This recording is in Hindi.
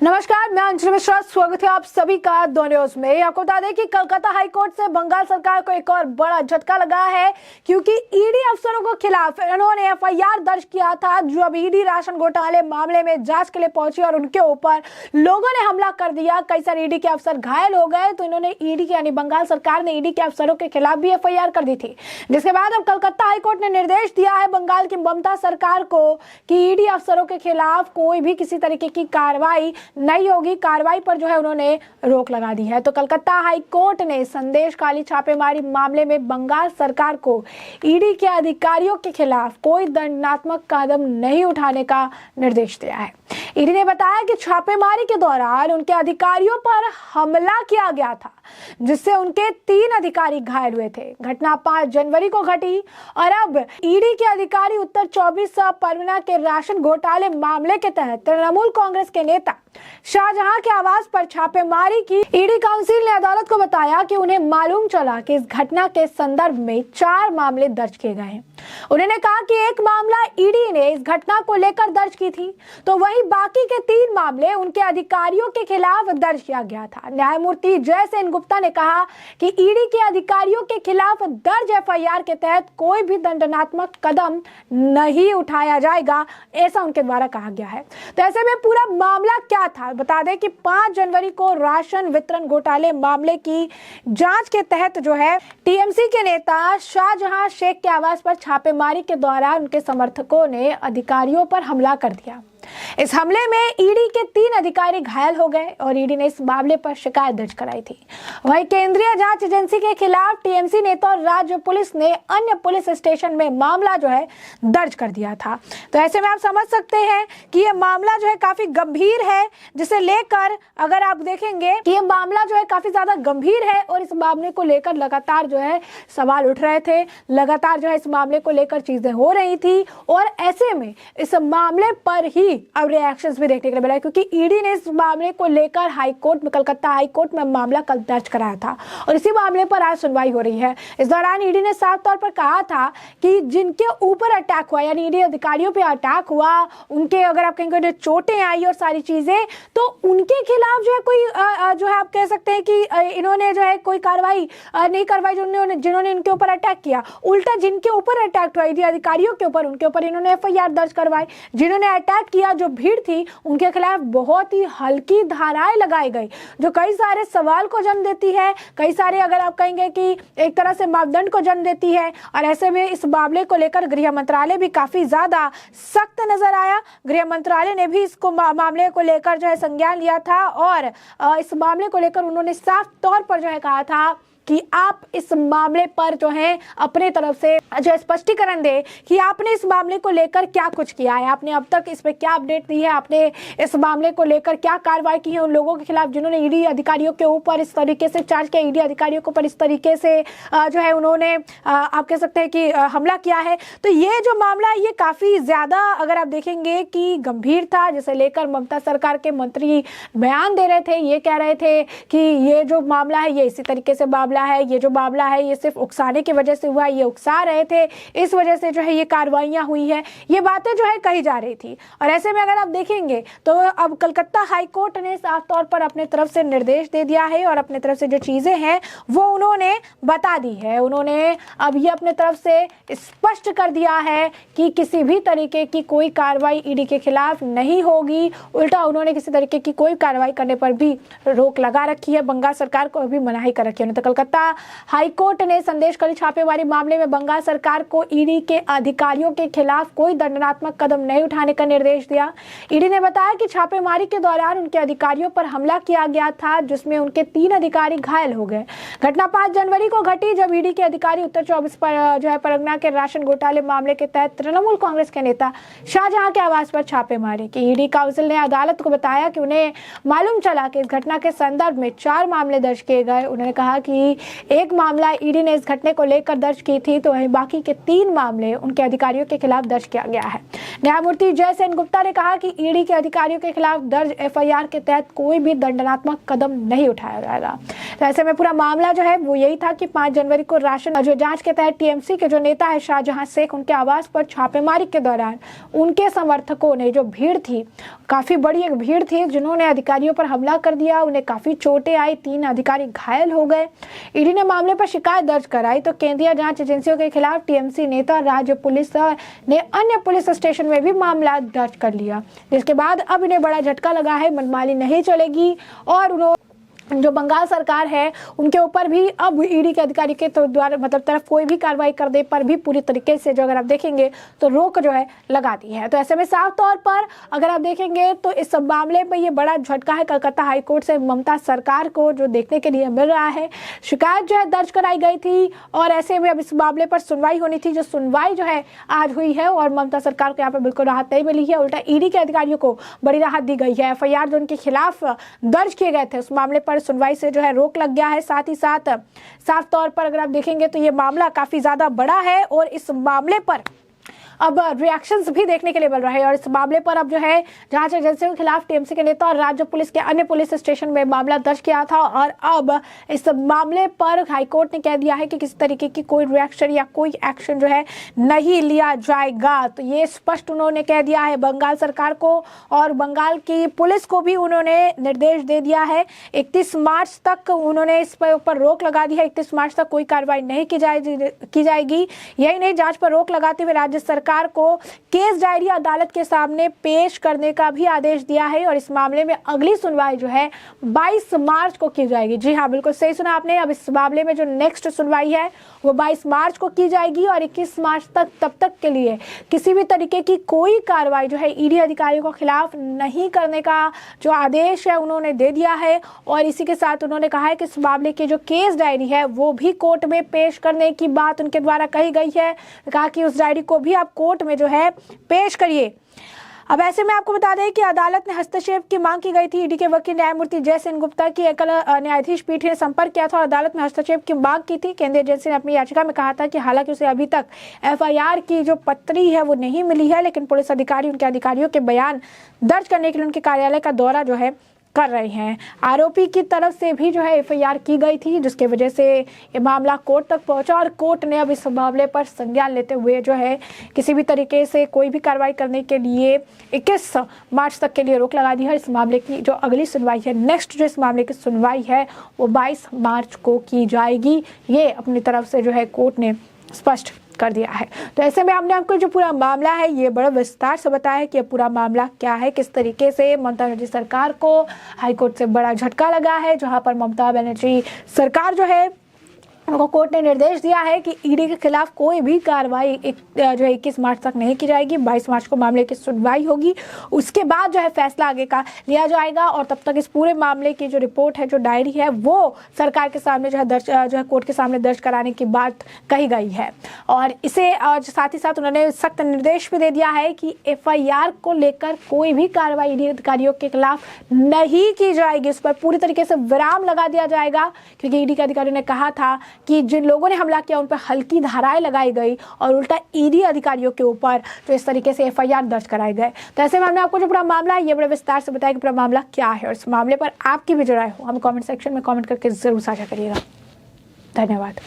नमस्कार, मैं अंजलि मिश्रा। स्वागत है आप सभी का दो न्यूज में। आपको बता दें कि कलकत्ता हाईकोर्ट से बंगाल सरकार को एक और बड़ा झटका लगा है, क्योंकि ईडी अफसरों के खिलाफ इन्होंने एफआईआर दर्ज किया था। जो अब ईडी राशन घोटाले मामले में जांच के लिए पहुंची और उनके ऊपर लोगों ने हमला कर दिया, कई सारे ईडी के अफसर घायल हो गए, तो इन्होंने ईडी यानी बंगाल सरकार ने ईडी के अफसरों के खिलाफ भी एफआईआर कर दी थी। जिसके बाद अब कलकत्ता हाईकोर्ट ने निर्देश दिया है बंगाल की ममता सरकार को कि ईडी अफसरों के खिलाफ कोई भी किसी तरीके की कार्रवाई नहीं होगी। कार्रवाई पर जो है उन्होंने रोक लगा दी है। तो कलकत्ता हाईकोर्ट ने संदेशखाली छापेमारी मामले में बंगाल सरकार को ईडी के अधिकारियों के खिलाफ कोई दंडात्मक कदम नहीं उठाने का निर्देश दिया है। ईडी ने बताया कि छापेमारी के दौरान उनके अधिकारियों पर हमला किया गया था, जिससे उनके 3 अधिकारी घायल हुए थे। घटना 5 जनवरी को घटी और अब ईडी के अधिकारी उत्तर 24 परगना के राशन घोटाले मामले के तहत तृणमूल कांग्रेस के नेता शाहजहां के आवास पर छापेमारी की। ईडी काउंसिल ने अदालत को बताया कि उन्हें मालूम चला कि इस घटना के संदर्भ में 4 मामले दर्ज किए गए हैं। उन्होंने कहा कि एक मामला ईडी ने इस घटना को लेकर दर्ज की थी, तो वही बाकी के 3 मामले उनके अधिकारियों के खिलाफ दर्ज किया गया था। न्यायमूर्ति जयसेन गुप्ता ने कहा कि ईडी के अधिकारियों के खिलाफ दर्ज एफआईआर के तहत कोई भी दंडात्मक कदम नहीं उठाया जाएगा, ऐसा उनके द्वारा कहा गया है। तो ऐसे में पूरा मामला क्या था, बता दें कि 5 जनवरी को राशन वितरण घोटाले मामले की जांच के तहत जो है टीएमसी के नेता शाहजहां शेख के आवास पर छापेमारी के दौरान उनके समर्थकों ने अधिकारियों पर हमला कर दिया। इस हमले में ईडी के 3 अधिकारी घायल हो गए और ईडी ने इस मामले पर शिकायत दर्ज कराई थी। वहीं केंद्रीय जांच एजेंसी के खिलाफ टीएमसी नेता और राज्य पुलिस ने अन्य पुलिस स्टेशन में मामला जो है दर्ज कर दिया था। तो ऐसे में आप समझ सकते हैं कि ये मामला जो है काफी गंभीर है, जिसे लेकर अगर आप देखेंगे कि ये मामला जो है काफी ज्यादा गंभीर है और इस मामले को लेकर लगातार जो है सवाल उठ रहे थे, लगातार जो है इस मामले को लेकर चीजें हो रही थी। और ऐसे में इस मामले पर ही अब रिएक्शंस भी देखने के लिए मिला, क्योंकि ईडी ने इस मामले को लेकर हाईकोर्ट में, कलकत्ता हाईकोर्ट में मामला कल दर्ज कराया था और इसी मामले पर आज सुनवाई हो रही है। इस दौरान ईडी ने साफ तौर पर कहा था कि जिनके ऊपर अटैक हुआ, यानी ईडी अधिकारियों पे अटैक हुआ, उनके अगर आप कहेंगे चोटें आई और सारी चीजें, तो उनके खिलाफ जो है कोई जो है आप कह सकते हैं कि इन्होंने जो है कोई कार्रवाई नहीं करवाई, जिन्होंने इनके ऊपर अटैक किया। उल्टा जिनके ऊपर अटैक हुआ ईडी अधिकारियों के ऊपर, उनके ऊपर इन्होंने एफआईआर दर्ज करवाई। जिन्होंने अटैक किया, जो भीड़ थी, उनके खिलाफ बहुत ही हल्की धाराएं लगाई गई, जो कई सारे सवाल को जन्म देती है, कई सारे अगर आप कहेंगे कि एक तरह से मापदंड को जन्म देती है। और ऐसे में इस मामले को लेकर गृह मंत्रालय भी काफी ज्यादा सख्त नजर आया। गृह मंत्रालय ने भी इसको मामले को लेकर जो है संज्ञान लिया था और इस मामले को लेकर उन्होंने साफ तौर पर जो है कहा था कि आप इस मामले पर जो है अपने तरफ से जो स्पष्टीकरण दे कि आपने इस मामले को लेकर क्या कुछ किया है, आपने अब तक इस पे क्या अपडेट दी है, आपने इस मामले को लेकर क्या कार्रवाई की है उन लोगों के खिलाफ जिन्होंने ईडी अधिकारियों के ऊपर इस तरीके से चार्ज किया, ईडी अधिकारियों के ऊपर इस तरीके से जो है उन्होंने आप कह सकते हैं कि हमला किया है। तो ये जो मामला है ये काफी ज्यादा अगर आप देखेंगे कि गंभीर था, जिसे लेकर ममता सरकार के मंत्री बयान दे रहे थे, ये कह रहे थे कि ये जो मामला है ये इसी तरीके से मामला है, ये जो मामला है ये सिर्फ उकसाने की वजह से हुआ, ये उकसा रहे थे, इस वजह से जो है ये कार्रवाइयां हुई है, ये बातें जो है कही जा रही थी। और ऐसे में अगर आप देखेंगे तो अब कलकत्ता हाईकोर्ट ने साफ तौर पर अपने तरफ से निर्देश दे दिया है और अपने तरफ से जो चीजें हैं वो उन्होंने बता दी है। उन्होंने अब ये अपने तरफ से स्पष्ट कर दिया है कि किसी भी तरीके की कोई कार्रवाई ईडी के खिलाफ नहीं होगी। उल्टा उन्होंने किसी तरीके की कोई कार्रवाई करने पर भी रोक लगा रखी है, बंगाल सरकार को भी मनाही कर रखी है। तो कलकत्ता हाईकोर्ट ने संदेशखाली छापेमारी मामले में बंगाल सरकार को ईडी के अधिकारियों के खिलाफ कोई दंडात्मक कदम नहीं उठाने का निर्देश दिया। ईडी ने बताया कि छापेमारी के दौरान उनके अधिकारियों पर हमला किया गया था, जिसमें उनके 3 अधिकारी घायल हो गए। घटना 5 जनवरी को घटी, जब ईडी के अधिकारी उत्तर 24 जो है परगना के राशन घोटाले मामले के तहत तृणमूल कांग्रेस के नेता शाहजहां के आवास पर छापेमारी की। ईडी काउंसिल ने अदालत को बताया कि उन्हें मालूम चला कि इस घटना के संदर्भ में 4 मामले दर्ज किए गए। उन्होंने कहा कि कि एक मामला ईडी ने इस घटना को लेकर दर्ज की थी, तो वहीं बाकी के 3 मामले उनके अधिकारियों के खिलाफ दर्ज किया गया है। न्यायमूर्ति जय सेन गुप्ता ने कहा कि ईडी के अधिकारियों के खिलाफ दर्ज एफआईआर के तहत कोई भी दंडात्मक कदम नहीं उठाया जाएगा। तो ऐसे में पूरा मामला जो है वो यही था कि 5 जनवरी को राशन जो जांच के तहत टीएमसी के जो नेता है शाहजहां शेख, उनके आवास पर छापेमारी के दौरान उनके समर्थकों ने, जो भीड़ थी, काफी बड़ी एक भीड़ थी, जिन्होंने अधिकारियों पर हमला कर दिया। उन्हें काफी चोटें आई, 3 अधिकारी घायल हो गए। ईडी ने मामले पर शिकायत दर्ज कराई तो केंद्रीय जांच एजेंसियों के खिलाफ टीएमसी नेता, राज्य पुलिस ने अन्य पुलिस स्टेशन में भी मामला दर्ज कर लिया, जिसके बाद अब इन्हें बड़ा झटका लगा है। मनमानी नहीं चलेगी और उन्होंने जो बंगाल सरकार है उनके ऊपर भी अब ईडी के अधिकारी के द्वारा तरफ कोई भी कार्रवाई करने पर भी पूरी तरीके से जो अगर आप देखेंगे तो रोक जो है लगा दी है। तो ऐसे में साफ तौर पर अगर आप देखेंगे तो इस मामले में ये बड़ा झटका है कलकत्ता हाईकोर्ट से ममता सरकार को जो देखने के लिए मिल रहा है। शिकायत जो है दर्ज कराई गई थी और ऐसे में अब इस मामले पर सुनवाई होनी थी, जो सुनवाई जो है आज हुई है और ममता सरकार को यहाँ पर बिल्कुल राहत नहीं मिली है, उल्टा ईडी के अधिकारियों को बड़ी राहत दी गई है। एफआईआर जो उनके खिलाफ दर्ज किए गए थे उस मामले पर सुनवाई से जो है रोक लग गया है। साथ ही साथ साफ तौर पर अगर आप देखेंगे तो ये मामला काफी ज्यादा बड़ा है और इस मामले पर अब रिएक्शंस भी देखने के लिए मिल रहा है। और इस मामले पर अब जो है जांच एजेंसियों के खिलाफ टीएमसी के नेता और राज्य पुलिस के अन्य पुलिस स्टेशन में मामला दर्ज किया था और अब इस मामले पर हाईकोर्ट ने कह दिया है कि किसी तरीके की कोई रिएक्शन या कोई एक्शन जो है नहीं लिया जाएगा। तो ये स्पष्ट उन्होंने कह दिया है बंगाल सरकार को और बंगाल की पुलिस को भी उन्होंने निर्देश दे दिया है। 31 मार्च तक उन्होंने इस पर ऊपर रोक लगा दी है। 31 मार्च तक कोई कार्रवाई नहीं की जाएगी। यही नहीं, जांच पर रोक लगाते हुए राज्य सरकार को केस डायरी अदालत के सामने पेश करने का भी आदेश दिया है और इस मामले में अगली सुनवाई जो है 22 मार्च को की जाएगी। जी हाँ, बिल्कुल सही सुना आपने। अब इस मामले में जो नेक्स्ट सुनवाई है वो 22 मार्च को की जाएगी और 21 मार्च तक तब तक के लिए किसी भी तरीके की कोई कार्रवाई जो है ईडी अधिकारियों के खिलाफ नहीं करने का जो आदेश है उन्होंने दे दिया है। और इसी के साथ उन्होंने कहा है कि इस मामले की जो केस डायरी है वो भी कोर्ट में पेश करने की बात उनके द्वारा कही गई है। कहा कि उस डायरी को भी आप कोर्ट में जो है पेश करिए। अब ऐसे में आपको बता दें कि अदालत ने हस्तक्षेप की मांग की गई थी। ईडी के वकील न्यायमूर्ति जय सेन गुप्ता की एकल न्यायाधीश पीठ ने संपर्क किया था और अदालत में हस्तक्षेप की मांग की थी। केंद्रीय एजेंसी ने अपनी याचिका में कहा था कि हालांकि उसे अभी तक एफआईआर की जो पत्री है वो नहीं मिली है, लेकिन पुलिस अधिकारी उनके अधिकारियों के बयान दर्ज करने के लिए उनके कार्यालय का दौरा जो है कर रहे हैं। आरोपी की तरफ से भी जो है एफआईआर की गई थी, जिसके वजह से ये मामला कोर्ट तक पहुंचा और कोर्ट ने अब इस मामले पर संज्ञान लेते हुए जो है किसी भी तरीके से कोई भी कार्रवाई करने के लिए 21 मार्च तक के लिए रोक लगा दी है। इस मामले की जो अगली सुनवाई है, नेक्स्ट जो इस मामले की सुनवाई है वो 22 मार्च को की जाएगी। ये अपनी तरफ से जो है कोर्ट ने स्पष्ट कर दिया है। तो ऐसे में हमने आपको जो पूरा मामला है ये बड़ा विस्तार से बताया है कि पूरा मामला क्या है, किस तरीके से ममता बनर्जी सरकार को हाईकोर्ट से बड़ा झटका लगा है, जहां पर ममता बनर्जी सरकार जो है उनको कोर्ट ने निर्देश दिया है कि ईडी के खिलाफ कोई भी कार्रवाई जो है 21 मार्च तक नहीं की जाएगी। 22 मार्च को मामले की सुनवाई होगी, उसके बाद जो है फैसला आगे का लिया जाएगा और तब तक इस पूरे मामले की जो रिपोर्ट है, जो डायरी है, वो सरकार के सामने जो है कोर्ट के सामने दर्ज कराने की बात कही गई है। और इसे साथ ही साथ उन्होंने सख्त निर्देश भी दे दिया है कि एफआईआर को लेकर कोई भी कार्रवाई ईडी अधिकारियों के खिलाफ नहीं की जाएगी, उस पर पूरी तरीके से विराम लगा दिया जाएगा। क्योंकि ईडी के अधिकारियों ने कहा था कि जिन लोगों ने हमला किया उन पर हल्की धाराएं लगाई गई और उल्टा ईडी अधिकारियों के ऊपर जो इस तरीके से एफआईआर दर्ज कराए गए। तो ऐसे में हमने आपको जो पूरा मामला है ये बड़े विस्तार से बताया कि पूरा मामला क्या है और इस मामले पर आपकी भी जो राय हो हमें कमेंट सेक्शन में कमेंट करके जरूर साझा करिएगा। धन्यवाद।